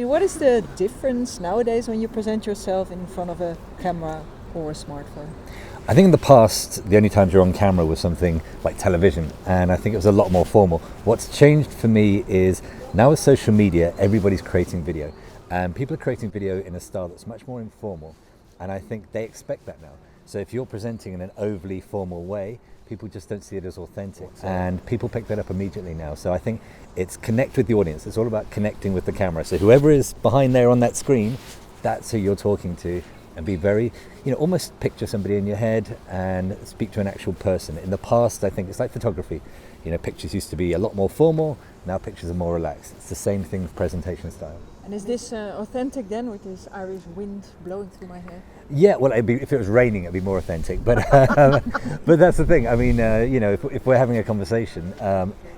what is the difference nowadays when you present yourself in front of a camera or a smartphone? I think in the past, the only times you're on camera was something like television, and I think it was a lot more formal. What's changed for me is now with social media, everybody's creating video, and people are creating video in a style that's much more informal, and I think they expect that now. So if you're presenting in an overly formal way, people just don't see it as authentic, and people pick that up immediately now. So I think it's connect with the audience. It's all about connecting with the camera. So whoever is behind there on that screen, that's who you're talking to, and be very, almost picture somebody in your head and speak to an actual person. In the past, I think it's like photography. Pictures used to be a lot more formal. Now pictures are more relaxed. It's the same thing with presentation style. And is this authentic then, with this Irish wind blowing through my hair? Yeah, well, if it was raining, it'd be more authentic. But but that's the thing. I mean, if we're having a conversation,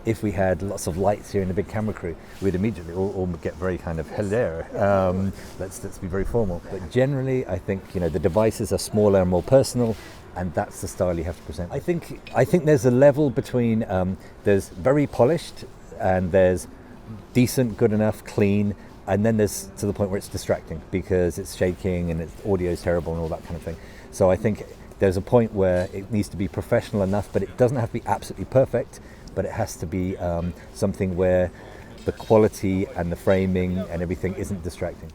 if we had lots of lights here and a big camera crew, we'd immediately all get very kind of hello. Let's be very formal. But generally, I think the devices are smaller and more personal, and that's the style you have to present. I think there's a level between there's very polished and there's decent, good enough, clean. And then there's to the point where it's distracting because it's shaking and its audio is terrible and all that kind of thing. So I think there's a point where it needs to be professional enough, but it doesn't have to be absolutely perfect, but it has to be something where the quality and the framing and everything isn't distracting.